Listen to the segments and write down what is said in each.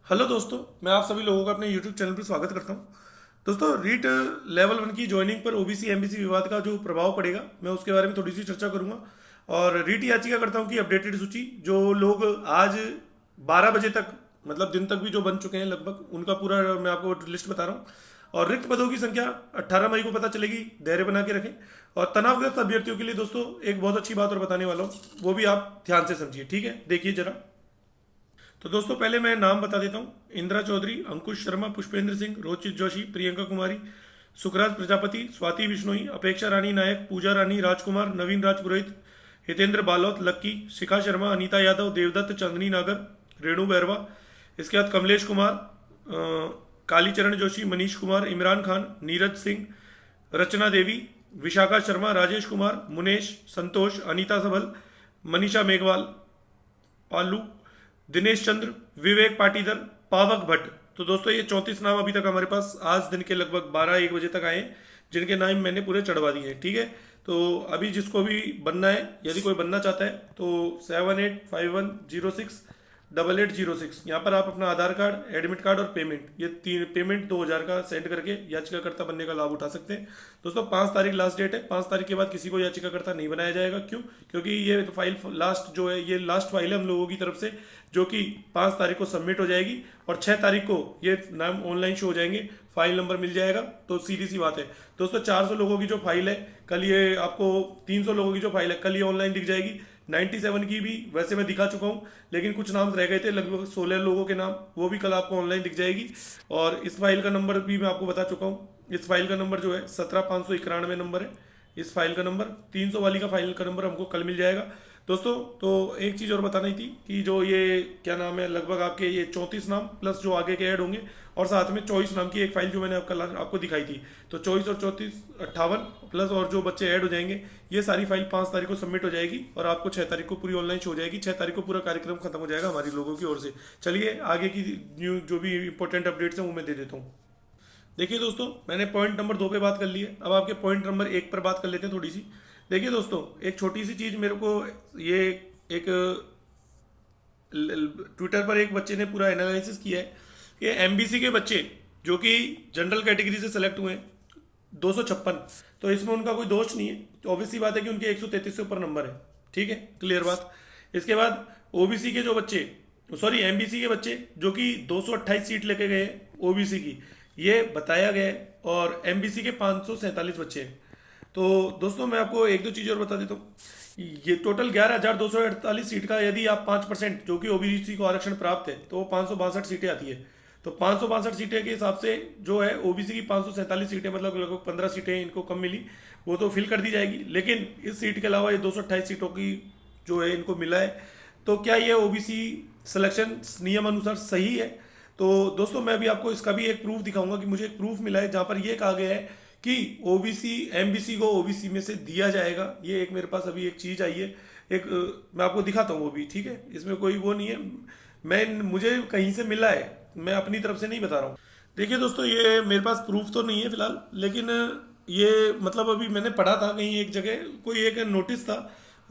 Hello दोस्तों, मैं आप सभी लोगों का अपने यूट्यूब चैनल पर स्वागत करता हूं। दोस्तों, रीट लेवल 1 की ज्वाइनिंग पर ओबीसी एमबीसी विवाद का जो प्रभाव पड़ेगा, मैं उसके बारे में थोड़ी सी चर्चा करूंगा। और रीट याचिका करता हूं कि अपडेटेड सूची जो लोग आज 12 बजे तक, मतलब दिन तक भी जो बन चुके हैं लगभग, उनका पूरा मैं आपको लिस्ट बता रहा हूँ। और रिक्त पदों की संख्या 18 मई को पता चलेगी, धैर्य बना के रखें। और तनावग्रस्त अभ्यर्थियों के लिए दोस्तों एक बहुत अच्छी बात और बताने वाला हूँ, वो भी आप ध्यान से समझिए, ठीक है? देखिए जरा। तो दोस्तों, पहले मैं नाम बता देता हूँ। इंदिरा चौधरी, अंकुश शर्मा, पुष्पेंद्र सिंह, रोचित जोशी, प्रियंका कुमारी, सुखराज प्रजापति, स्वाति बिश्नोई, अपेक्षा रानी नायक, पूजा रानी, राजकुमार, नवीन राज पुरोहित, हितेंद्र बालोत, लक्की, शिखा शर्मा, अनीता यादव, देवदत्त, चांदनी नागर, रेणु बैरवा। इसके बाद कमलेश कुमार, कालीचरण जोशी, मनीष कुमार, इमरान खान, नीरज सिंह, रचना देवी, विशाखा शर्मा, राजेश कुमार, मुनेश, संतोष, अनीता सबल, मनीषा मेघवाल, पालू, दिनेश चंद्र, विवेक पाटीदार, पावक भट्ट। तो दोस्तों, ये 34 नाम अभी तक हमारे पास आज दिन के लगभग 12-1 बजे तक आए हैं, जिनके नाम मैंने पूरे चढ़वा दिए हैं, ठीक है? तो अभी जिसको भी बनना है, यदि कोई बनना चाहता है, तो 7851068806, यहाँ पर आप अपना आधार कार्ड, एडमिट कार्ड और पेमेंट, ये तीन पेमेंट 2000 का सेंड करके याचिकाकर्ता बनने का लाभ उठा सकते हैं। दोस्तों, 5 तारीख लास्ट डेट है। 5 तारीख के बाद किसी को याचिकाकर्ता नहीं बनाया जाएगा। क्यों? क्योंकि ये फाइल लास्ट जो है, ये लास्ट फाइल है हम लोगों की तरफ से, जो कि 5 तारीख को सबमिट हो जाएगी और 6 तारीख को ये नाम ऑनलाइन शो हो जाएंगे, फाइल नंबर मिल जाएगा। तो सीधी सी बात है दोस्तों, 400 लोगों की जो फाइल है कल, ये आपको 300 लोगों की जो फाइल है कल ये ऑनलाइन दिख जाएगी। 97 की भी वैसे मैं दिखा चुका हूँ, लेकिन कुछ नाम रह गए थे, लगभग 16 लोगों के नाम, वो भी कल आपको ऑनलाइन दिख जाएगी। और इस फाइल का नंबर भी मैं आपको बता चुका हूँ। इस फाइल का नंबर जो है 17591 नंबर है। इस फाइल का नंबर 300 वाली का फाइल का नंबर हमको कल मिल जाएगा दोस्तों। तो एक चीज़ और बतानी थी कि जो ये क्या नाम है, लगभग आपके ये 34 नाम प्लस जो आगे के ऐड होंगे, और साथ में 24 नाम की एक फाइल जो मैंने आपको दिखाई थी। तो 24 और 34 58 प्लस और जो बच्चे ऐड हो जाएंगे, ये सारी फाइल 5 तारीख को सबमिट हो जाएगी और आपको 6 तारीख को पूरी ऑनलाइन शो हो जाएगी। 6 तारीख को पूरा कार्यक्रम खत्म हो जाएगा हमारी लोगों की ओर से। चलिए आगे की न्यू जो भी इंपॉर्टेंट अपडेट्स हैं वो मैं दे देता हूँ। देखिए दोस्तों, मैंने पॉइंट नंबर 2 पे बात कर ली है, अब आपके पॉइंट नंबर 1 पर बात कर लेते हैं थोड़ी सी। देखिए दोस्तों, एक छोटी सी चीज़ मेरे को, ये एक ट्विटर पर एक बच्चे ने पूरा एनालिसिस किया है कि एमबीसी के बच्चे जो कि जनरल कैटेगरी से सेलेक्ट हुए हैं 256, तो इसमें उनका कोई दोष नहीं है। तो ऑब्वियसली बात है कि उनके 133 से ऊपर नंबर है, ठीक है, क्लियर बात। इसके बाद ओबीसी के जो बच्चे, सॉरी एमबीसी के बच्चे जो कि 228 सीट लेके गए ओबीसी की, ये बताया गया है। और एमबीसी के 547 बच्चे हैं। तो दोस्तों, मैं आपको एक दो चीज़ और बता देता हूँ। ये टोटल 11,248 सीट का यदि आप 5%, जो कि ओबीसी को आरक्षण प्राप्त है, तो वो 562 सीटें आती है। तो 562 सीटें के हिसाब से जो है ओबीसी की 547 सीटें, मतलब लगभग 15 सीटें इनको कम मिली, वो तो फिल कर दी जाएगी। लेकिन इस सीट के अलावा ये 228 सीटों की जो है इनको मिला है। तो क्या ये ओबीसी सिलेक्शन नियम अनुसार सही है? तो दोस्तों, मैं अभी आपको इसका भी एक प्रूफ दिखाऊंगा कि मुझे एक प्रूफ मिला है जहां पर यह कहा गया है कि ओबीसी एमबीसी को ओबीसी में से दिया जाएगा। ये एक मेरे पास अभी एक चीज आई है, एक मैं आपको दिखाता हूँ वो भी, ठीक है? इसमें कोई वो नहीं है, मैं मुझे कहीं से मिला है, मैं अपनी तरफ से नहीं बता रहा हूँ। देखिए दोस्तों, ये मेरे पास प्रूफ तो नहीं है फिलहाल, लेकिन ये मतलब अभी मैंने पढ़ा था कहीं एक जगह, कोई एक नोटिस था,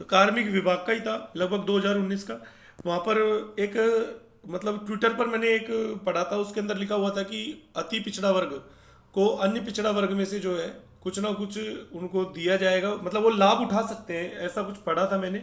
कार्मिक विभाग का ही था, लगभग 2019 का। वहाँ पर एक, मतलब ट्विटर पर मैंने एक पढ़ा था, उसके अंदर लिखा हुआ था कि अति पिछड़ा वर्ग को अन्य पिछड़ा वर्ग में से जो है कुछ ना कुछ उनको दिया जाएगा, मतलब वो लाभ उठा सकते हैं, ऐसा कुछ पढ़ा था मैंने।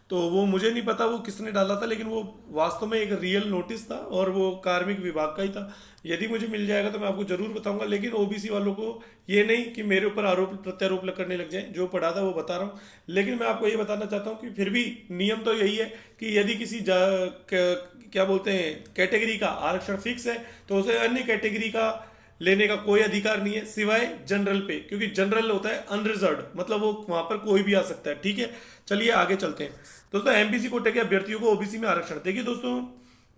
तो वो मुझे नहीं पता वो किसने डाला था, लेकिन वो वास्तव में एक रियल नोटिस था और वो कार्मिक विभाग का ही था। यदि मुझे मिल जाएगा तो मैं आपको जरूर बताऊंगा, लेकिन ओबीसी वालों को ये नहीं कि मेरे ऊपर आरोप प्रत्यारोप करने लग जाए, जो पढ़ा था वो बता रहा हूँ। लेकिन मैं आपको ये बताना चाहता हूँ कि फिर भी नियम तो यही है कि यदि किसी क्या बोलते हैं कैटेगरी का आरक्षण फिक्स है, तो उसे अन्य कैटेगरी का लेने का कोई अधिकार नहीं है, सिवाय जनरल पे, क्योंकि जनरल होता है अनरिजर्व, मतलब वो वहां पर कोई भी आ सकता है, ठीक है? चलिए आगे चलते हैं दोस्तों। एमपीसी कोटे के अभ्यर्थियों को ओबीसी में आरक्षण। देखिए दोस्तों,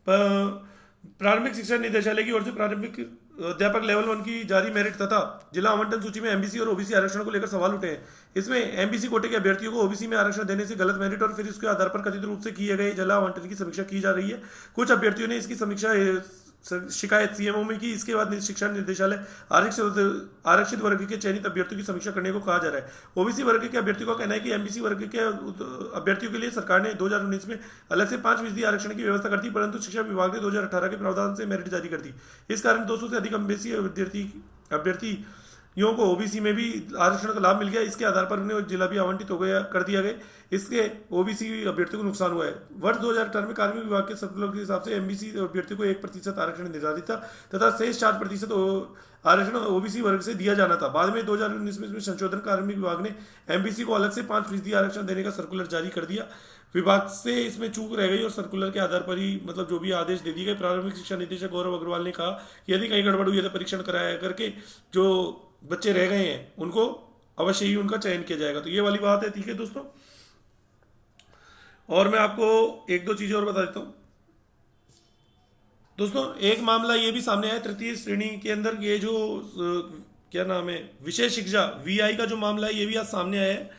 प्रारंभिक शिक्षा निदेशालय की ओर से प्रारंभिक अध्यापक लेवल 1 की जारी मेरिट तथा जिला आवंटन सूची में एमबीसी और ओबीसी आरक्षण को लेकर सवाल उठे हैं। इसमें एमबीसी कोटे के अभ्यर्थियों को ओबीसी में आरक्षण देने से गलत मेरिट और फिर इसके आधार पर कथित रूप से किए गए जिला आवंटन की समीक्षा की जा रही है। कुछ अभ्यर्थियों ने इसकी समीक्षा शिकायत सीएमओ में की। इसके बाद शिक्षा निदेशालय आरक्षित वर्ग के चयनित अभ्यर्थियों की समीक्षा करने को कहा जा रहा है। ओबीसी वर्ग के अभ्यर्थियों का कहना है कि एमबीसी वर्ग के अभ्यर्थियों के लिए सरकार ने 2019 में अलग से 5% आरक्षण की व्यवस्था कर दी, परंतु शिक्षा विभाग ने 2018 के प्रावधान से मेरिट जारी कर दी। इस कारण 200 से अधिक एमबीसी अभ्यर्थियों को ओबीसी में भी आरक्षण का लाभ मिल गया। इसके आधार पर उन्हें जिला भी आवंटित हो गया कर दिया गया। इसके ओबीसी अभ्यर्थियों को नुकसान हुआ है। वर्ष 2018 में कार्मिक विभाग के सर्कुलर के हिसाब से एमबीसी अभ्यर्थियों को 1% आरक्षण निर्धारित था तथा शेष 4% आरक्षण ओबीसी वर्ग से दिया जाना था। बाद में 2019 में इसमें संशोधन कार्मिक विभाग ने एमबीसी को अलग से 5% आरक्षण देने का सर्कुलर जारी कर दिया। विभाग से इसमें चूक रह गई और सर्कुलर के आधार पर ही मतलब जो भी आदेश दे दिए गए। प्रारंभिक शिक्षा निदेशक गौरव अग्रवाल ने कहा कि यदि कहीं गड़बड़ हुई है तो परीक्षण कराया करके जो बच्चे रह गए हैं उनको अवश्य ही उनका चयन किया जाएगा। तो ये वाली बात है, ठीक है दोस्तों। और मैं आपको एक दो चीजें और बता देता हूं दोस्तों। एक मामला ये भी सामने आया तृतीय श्रेणी के अंदर, ये जो क्या नाम है, विशेष शिक्षा वीआई का जो मामला है ये भी आज सामने आया है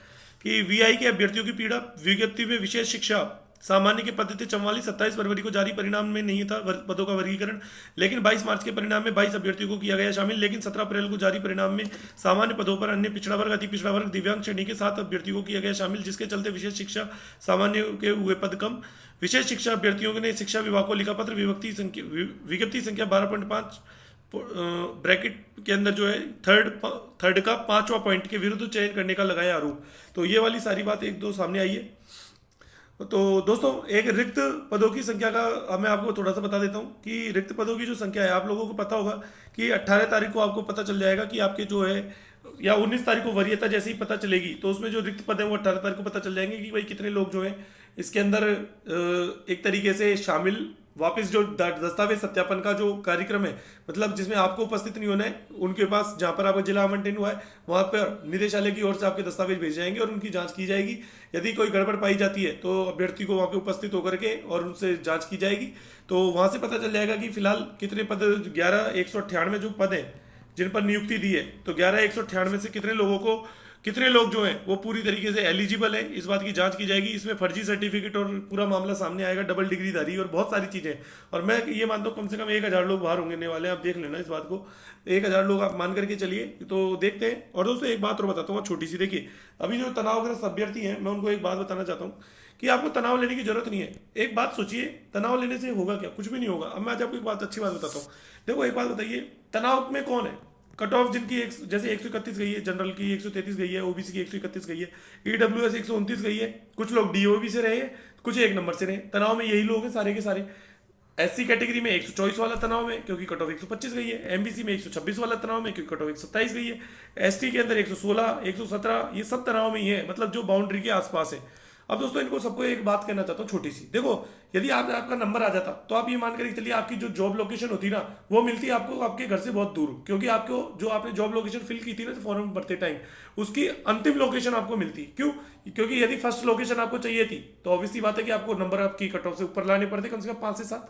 कि वीआई के अभ्यर्थियों की पीड़ा। विज्ञप्ति में विशेष शिक्षा सामान्य के पद थे 27 फरवरी को जारी, परिणाम में नहीं था पदों का वर्गीकरण, लेकिन 22 मार्च के परिणाम में 22 अभ्यर्थियों को किया गया शामिल। लेकिन 17 अप्रैल को जारी परिणाम में सामान्य पदों पर अन्य पिछड़ा वर्ग, अति पिछड़ा वर्ग, दिव्यांग श्रेणी के 7 अभ्यर्थियों को किया गया शामिल, जिसके चलते विशेष शिक्षा सामान्य के हुए पद कम। विशेष शिक्षा अभ्यर्थियों ने शिक्षा विभाग को लिखा पत्र। विज्ञप्ति संख्या 12.5 ब्रैकेट के अंदर जो है थर्ड का 5वां पॉइंट के विरुद्ध चयन करने का लगाया आरोप। तो ये वाली सारी बात एक दो सामने आई है। तो दोस्तों एक रिक्त पदों की संख्या का मैं आपको थोड़ा सा बता देता हूं कि रिक्त पदों की जो संख्या है, आप लोगों को पता होगा कि 18 तारीख को आपको पता चल जाएगा कि आपके जो है, या 19 तारीख को वरीयता जैसे ही पता चलेगी तो उसमें जो रिक्त पद है वो 18 तारीख को पता चल जाएंगे कि भाई कितने लोग जो है इसके अंदर एक तरीके से शामिल। वापस जो दस्तावेज सत्यापन का जो कार्यक्रम है, मतलब जिसमें आपको उपस्थित नहीं होना है, उनके पास जहां पर आपका जिला आवंटन हुआ है वहां पर निदेशालय की ओर से आपके दस्तावेज भेजे जाएंगे और उनकी जांच की जाएगी। यदि कोई गड़बड़ पाई जाती है तो अभ्यर्थी को वहां पे उपस्थित होकर के और उनसे जांच की जाएगी। तो वहां से पता चल जाएगा कि फिलहाल कितने पद, 11,198 जो पद है जिन पर नियुक्ति दी है, तो 11,198 से कितने लोग जो हैं वो पूरी तरीके से एलिजिबल है, इस बात की जांच की जाएगी। इसमें फर्जी सर्टिफिकेट और पूरा मामला सामने आएगा, डबल डिग्रीधारी और बहुत सारी चीजें। और मैं ये मानता हूँ कम से कम 1,000 लोग बाहर होंगे वाले, आप देख लेना इस बात को। 1,000 लोग आप मान करके चलिए, तो देखते हैं। और दोस्तों एक बात और बताता हूँ छोटी सी, देखिए अभी जो तनावग्रस्त अभ्यर्थी हैं, मैं उनको एक बात बताना चाहता हूँ कि आपको तनाव लेने की जरूरत नहीं है। एक बात सोचिए, तनाव लेने से होगा क्या? कुछ भी नहीं होगा। अब मैं आज आपको एक बात, अच्छी बात बताता हूँ। देखो एक बात बताइए, तनाव में कौन है? कट ऑफ जिनकी जैसे 131 गई है, जनरल की 133 गई है, ओबीसी की 131 गई है, ईडब्ल्यूएस 129 गई है, कुछ लोग डीओबी से रहे हैं, कुछ 1 नंबर से रहे। तनाव में यही लोग हैं सारे के सारे। एससी कैटेगरी में 124 वाला तनाव में क्योंकि कट ऑफ 125 गई है, एमबीसी में 126 वाला तनाव में क्योंकि कट ऑफ 127 गई है, एसटी के अंदर 116, 117, ये सब तनाव में ही है, मतलब जो बाउंड्री के आसपास है। अब दोस्तों इनको सबको एक बात कहना चाहता हूँ छोटी सी। देखो यदि आपका नंबर आ जाता तो आप ये मान कर चलिए आपकी जो जॉब लोकेशन होती ना, वो मिलती आपको आपके घर से बहुत दूर, क्योंकि आपको जो आपने जॉब लोकेशन फिल की थी ना फॉर्म भरते टाइम, उसकी अंतिम लोकेशन आपको मिलती। क्यों? क्योंकि यदि फर्स्ट लोकेशन आपको चाहिए थी तो ऑब्वियसली बात है कि आपको नंबर आपकी कट ऑफ से ऊपर लाने पड़ते, कम से कम 5 से 7,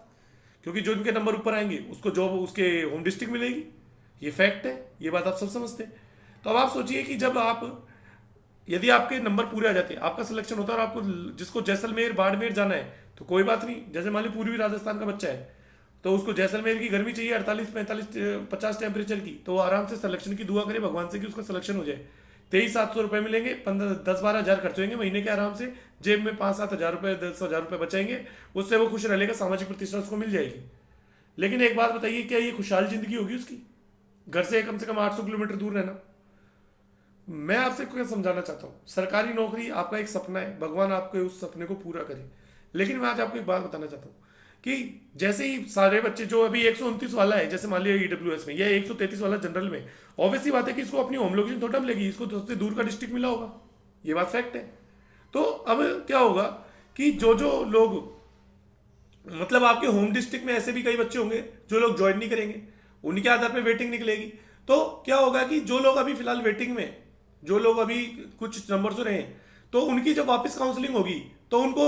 क्योंकि जो इनके नंबर ऊपर आएंगे उसको जॉब उसके होम डिस्ट्रिक्ट मिलेगी। ये फैक्ट है, ये बात आप सब समझते हैं। तो अब आप सोचिए कि जब यदि आपके नंबर पूरे आ जाते हैं, आपका सिलेक्शन होता है और आपको जिसको जैसलमेर बाड़मेर जाना है तो कोई बात नहीं, जैसे मान ली पूर्वी राजस्थान का बच्चा है तो उसको जैसलमेर की गर्मी चाहिए 48, 45, 50 टेम्परेचर की, तो वो आराम से सिलेक्शन की दुआ करे भगवान से कि उसका सिलेक्शन हो जाए। 23,700 रुपये मिलेंगे, 10-12 हज़ार खर्च होंगे महीने के, आराम से जेब में 5-7 हज़ार रुपये, 10,000 रुपये बचाएंगे, उससे वो खुश रह लेगा, सामाजिक प्रतिष्ठा उसको मिल जाएगी। लेकिन एक बात बताइए, क्या ये खुशहाल जिंदगी होगी उसकी? घर से कम 800 किलोमीटर दूर रहना। मैं आपसे क्या समझाना चाहता हूँ, सरकारी नौकरी आपका एक सपना है, भगवान आपके उस सपने को पूरा करे। लेकिन मैं आज आपको एक बात बताना चाहता हूँ कि जैसे ही सारे बच्चे जो अभी 129 वाला है, जैसे मान लिया ईडब्ल्यूएस में, या 133 वाला जनरल में, ऑब्वियसली बात है कि इसको अपनी होम लोकेशन थोड़ा मिलेगी, इसको सबसे दूर का डिस्ट्रिक्ट मिला होगा, ये बात फैक्ट है। तो अब क्या होगा कि जो लोग, मतलब आपके होम डिस्ट्रिक्ट में ऐसे भी कई बच्चे होंगे जो लोग ज्वाइन नहीं करेंगे, उनके आधार पर वेटिंग निकलेगी। तो क्या होगा कि जो लोग अभी फिलहाल वेटिंग में, जो लोग अभी कुछ नंबर से रहे, तो उनकी जब वापस काउंसलिंग होगी तो उनको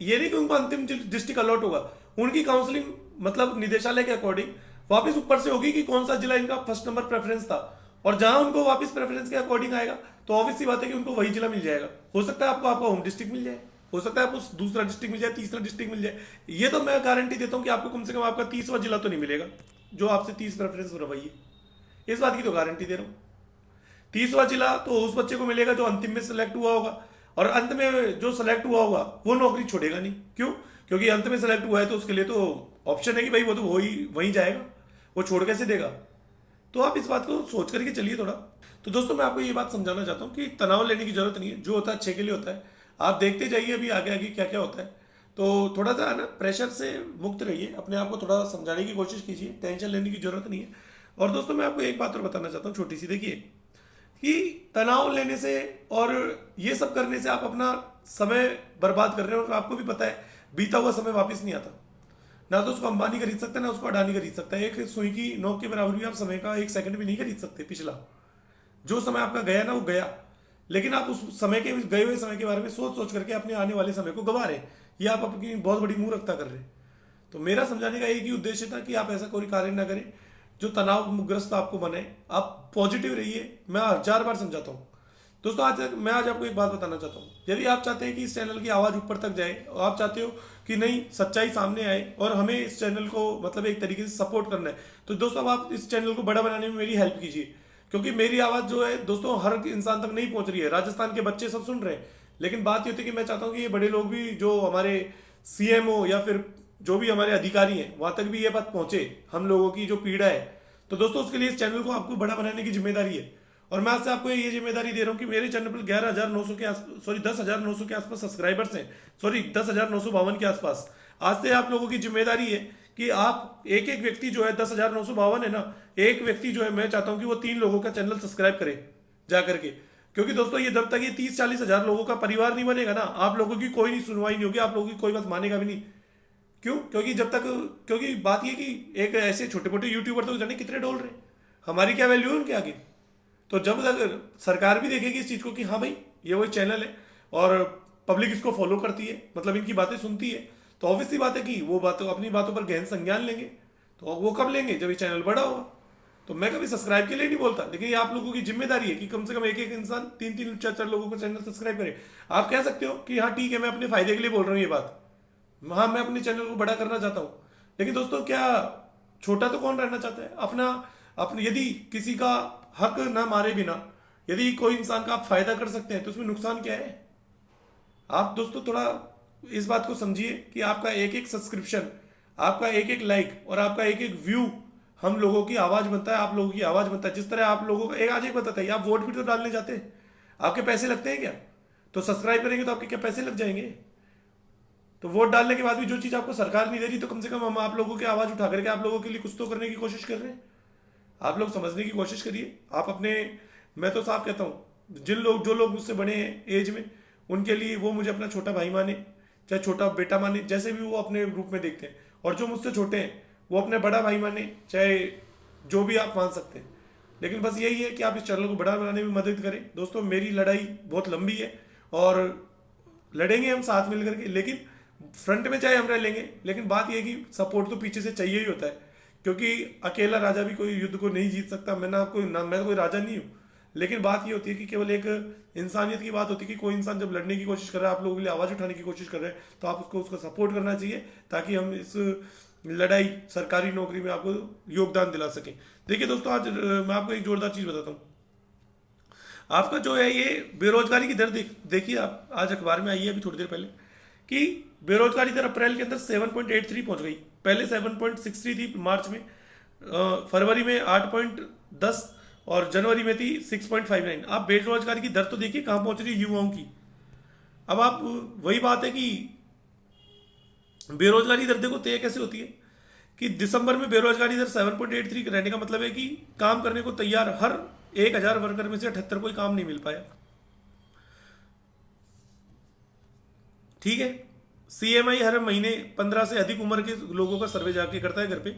ये नहीं कि उनको अंतिम डिस्ट्रिक्ट अलॉट होगा, उनकी काउंसलिंग मतलब निदेशालय के अकॉर्डिंग वापस ऊपर से होगी कि कौन सा जिला इनका फर्स्ट नंबर प्रेफरेंस था, और जहां उनको वापस प्रेफरेंस के अकॉर्डिंग आएगा तो ऑब्वियसली बात है कि उनको वही जिला मिल जाएगा। हो सकता है आपको आपका होम डिस्ट्रिक्ट मिल जाए, हो सकता है आपको दूसरा डिस्ट्रिक्ट मिल जाए, तीसरा डिस्ट्रिक्ट मिल जाए। ये तो मैं गारंटी देता हूँ कि आपको कम से कम आपका 30वां जिला तो नहीं मिलेगा जो आपसे 30 प्रेफरेंस रवैये है। इस बात की तो गारंटी दे रहा हूँ। 30वां जिला तो उस बच्चे को मिलेगा जो अंतिम में सेलेक्ट हुआ होगा, और अंत में जो सेलेक्ट हुआ होगा वो नौकरी छोड़ेगा नहीं। क्यों? क्योंकि अंत में सेलेक्ट हुआ है तो उसके लिए तो ऑप्शन है कि भाई वो तो वही जाएगा, वो छोड़ कैसे देगा। तो आप इस बात को सोच करके चलिए थोड़ा। तो दोस्तों मैं आपको ये बात समझाना चाहता हूँ कि तनाव लेने की जरूरत नहीं है, जो होता है अच्छे के लिए होता है। आप देखते जाइए अभी आगे आगे क्या क्या होता है। तो थोड़ा सा ना प्रेशर से मुक्त रहिए, अपने आप को थोड़ा समझाने की कोशिश कीजिए, टेंशन लेने की जरूरत नहीं है। और दोस्तों मैं आपको एक बात और बताना चाहता हूँ छोटी सी, देखिए कि तनाव लेने से और ये सब करने से आप अपना समय बर्बाद कर रहे हो। और आपको भी पता है बीता हुआ समय वापस नहीं आता, ना तो उसको अंबानी खरीद सकता है ना उसको अडानी खरीद सकता है। एक सुई की नोक के बराबर भी आप समय का एक सेकंड भी नहीं खरीद सकते। पिछला जो समय आपका गया ना वो गया, लेकिन आप उस समय के गए हुए समय के बारे में सोच सोच करके अपने आने वाले समय को गंवा रहे हैं। ये आप अपनी बहुत बड़ी मूर्खता कर रहे हैं। तो मेरा समझाने का एक ही उद्देश्य था कि आप ऐसा कोई कार्य ना करें जो तनावग्रस्त आपको बने। आप पॉजिटिव रहिए, मैं 1000 बार समझाता हूँ। दोस्तों मैं आज आपको एक बात बताना चाहता हूँ। यदि आप चाहते हैं कि इस चैनल की आवाज़ ऊपर तक जाए और आप चाहते हो कि नहीं सच्चाई सामने आए और हमें इस चैनल को मतलब एक तरीके से सपोर्ट करना है, तो दोस्तों अब आप इस चैनल को बड़ा बनाने में मेरी हेल्प कीजिए। क्योंकि मेरी आवाज़ जो है दोस्तों हर इंसान तक नहीं पहुंच रही है। राजस्थान के बच्चे सब सुन रहे हैं, लेकिन बात ये होती है कि मैं चाहता हूँ कि ये बड़े लोग भी, जो हमारे सीएमओ या फिर जो भी हमारे अधिकारी हैं, वहां तक भी ये बात पहुंचे, हम लोगों की जो पीड़ा है। तो दोस्तों उसके लिए इस चैनल को आपको बड़ा बनाने की जिम्मेदारी है। और मैं आपसे आपको ये जिम्मेदारी दे रहा हूँ कि मेरे चैनल पर 11,900 के सॉरी 10,900 के आसपास सब्सक्राइबर्स हैं, सॉरी 10,952 के आसपास। आज से आप लोगों की जिम्मेदारी है कि आप एक एक व्यक्ति जो है 10,952 है ना, एक व्यक्ति जो है मैं चाहता हूँ कि वो 3 लोगों का चैनल सब्सक्राइब करे जा करके। क्योंकि दोस्तों ये जब तक ये 30-40 हजार लोगों का परिवार नहीं बनेगा ना, आप लोगों की कोई नहीं सुनवाई नहीं होगी, आप लोगों की कोई बात मानेगा भी नहीं। क्यों? क्योंकि जब तक, क्योंकि बात ये कि एक ऐसे छोटे मोटे यूट्यूबर तो जाने कितने डोल रहे हैं, हमारी क्या वैल्यू है उनके आगे। तो जब तक सरकार भी देखेगी इस चीज को कि हाँ भाई ये वही चैनल है और पब्लिक इसको फॉलो करती है, मतलब इनकी बातें सुनती है, तो ऑब्वियसली बात है कि वो बातों अपनी बातों पर गहन संज्ञान लेंगे। तो वो कब लेंगे? जब ये चैनल बड़ा होगा। तो मैं कभी सब्सक्राइब के लिए नहीं बोलता, लेकिन ये आप लोगों की जिम्मेदारी है कि कम से कम एक एक इंसान 3-3, 4-4 लोगों का चैनल सब्सक्राइब करे। आप कह सकते हो कि हाँ ठीक है मैं अपने फायदे के लिए बोल रहा हूँ ये बात, हाँ मैं अपने चैनल को बड़ा करना चाहता हूँ, लेकिन दोस्तों क्या छोटा तो कौन रहना चाहता है? अपने यदि किसी का हक ना मारे बिना यदि कोई इंसान का आप फायदा कर सकते हैं तो उसमें नुकसान क्या है? आप दोस्तों थोड़ा इस बात को समझिए कि आपका एक एक सब्सक्रिप्शन, आपका एक एक लाइक और आपका एक एक व्यू हम लोगों की आवाज बनता है, आप लोगों की आवाज बनता है। जिस तरह आप लोगों का एक आज एक बताता है, आप वोट भी तो डालने जाते हैं, आपके पैसे लगते हैं क्या? तो सब्सक्राइब करेंगे तो आपके क्या पैसे लग जाएंगे? तो वोट डालने के बाद भी जो चीज आपको सरकार नहीं दे रही, तो कम से कम हम आप लोगों की आवाज उठा करके आप लोगों के लिए कुछ तो करने की कोशिश कर रहे हैं। आप लोग समझने की कोशिश करिए। आप अपने, मैं तो साफ कहता हूँ, जो लोग मुझसे बड़े हैं एज में, उनके लिए वो मुझे अपना छोटा भाई माने, चाहे छोटा बेटा माने, जैसे भी वो अपने रूप में देखते हैं। और जो मुझसे छोटे हैं वो अपने बड़ा भाई माने, चाहे जो भी आप मान सकते हैं। लेकिन बस यही है कि आप इस चैनल को बड़ा बनाने में मदद करें। दोस्तों मेरी लड़ाई बहुत लंबी है और लड़ेंगे हम साथ मिल करके, लेकिन फ्रंट में चाहे हम रह लेंगे, लेकिन बात यह है कि सपोर्ट तो पीछे से चाहिए ही होता है। क्योंकि अकेला राजा भी कोई युद्ध को नहीं जीत सकता। मैं कोई राजा नहीं हूँ, लेकिन बात ये होती है कि केवल एक इंसानियत की बात होती है कि कोई इंसान जब लड़ने की कोशिश कर रहा है, आप लोगों के लिए आवाज उठाने की कोशिश कर रहे हैं, तो आप उसको सपोर्ट करना चाहिए, ताकि हम इस लड़ाई सरकारी नौकरी में आपको योगदान दिला सकें। देखिए दोस्तों आज मैं आपको एक जोरदार चीज बताता हूँ। आपका जो है ये बेरोजगारी की दर देखिए, आप आज अखबार में आई है अभी थोड़ी देर पहले कि बेरोजगारी दर अप्रैल के अंदर 7.83 पहुंच गई। पहले 7.63 थी मार्च में, फरवरी में 8.10 और जनवरी में थी 6.59। आप बेरोजगारी की दर तो देखिए कहां पहुंच रही है युवाओं की। अब आप वही बात है कि बेरोजगारी दर देखो तय कैसे होती है कि दिसंबर में बेरोजगारी दर 7.83 रहने का मतलब है कि काम करने को तैयार हर 1,000 वर्कर में से 78 कोई काम नहीं मिल पाया। ठीक है, सीएमआई हर महीने 15 से अधिक उम्र के लोगों का सर्वे जाके करता है घर पे,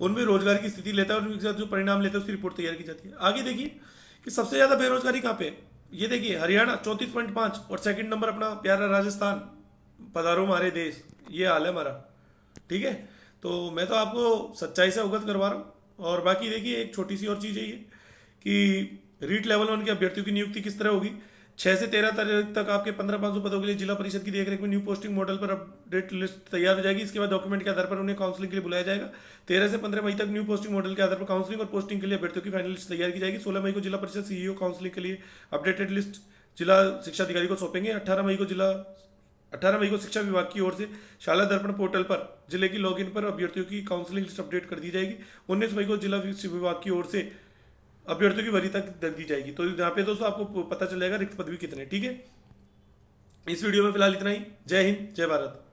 उनमें रोजगार की स्थिति लेता है और उनके साथ जो परिणाम लेता है उसकी रिपोर्ट तैयार की जाती है। आगे देखिए कि सबसे ज्यादा बेरोजगारी कहाँ पे है। ये देखिए हरियाणा 34.5 और सेकंड नंबर अपना प्यारा राजस्थान, पधारो हमारे देश, ये हाल है हमारा। ठीक है, तो मैं तो आपको सच्चाई से अवगत करवा रहा हूँ। और बाकी देखिए एक छोटी सी और चीज़ है ये कि रीट लेवल वन के अभ्यर्थियों की नियुक्ति किस तरह होगी। 6 से 13 तारीख तक आपके 15,500 पदों के लिए जिला परिषद की देखरेख में न्यू पोस्टिंग मॉडल पर अपडेट लिस्ट तैयार हो जाएगी। इसके बाद डॉक्यूमेंट के आधार पर उन्हें काउंसलिंग के लिए बुलाया जाएगा। 13 से 15 मई तक न्यू पोस्टिंग मॉडल के आधार पर काउंसलिंग और पोस्टिंग के लिए अभ्यर्थियों की फाइनल लिस्ट तैयार की जाएगी। 16 मई को जिला परिषद सीईओ काउंसलिंग के लिए अपडेटेड लिस्ट जिला शिक्षा अधिकारी को सौंपेंगे। 18 मई को शिक्षा विभाग की ओर से शाला दर्पण पोर्टल पर जिले की लॉगिन पर अभ्यर्थियों की काउंसलिंग लिस्ट अपडेट कर दी जाएगी। 19 मई को जिला विभाग की ओर से अभ्यर्थियों की वरीयता दे दी जाएगी। तो यहाँ पे दोस्तों आपको पता चल जाएगा रिक्त पद भी कितने। ठीक है, इस वीडियो में फिलहाल इतना ही। जय हिंद, जय भारत।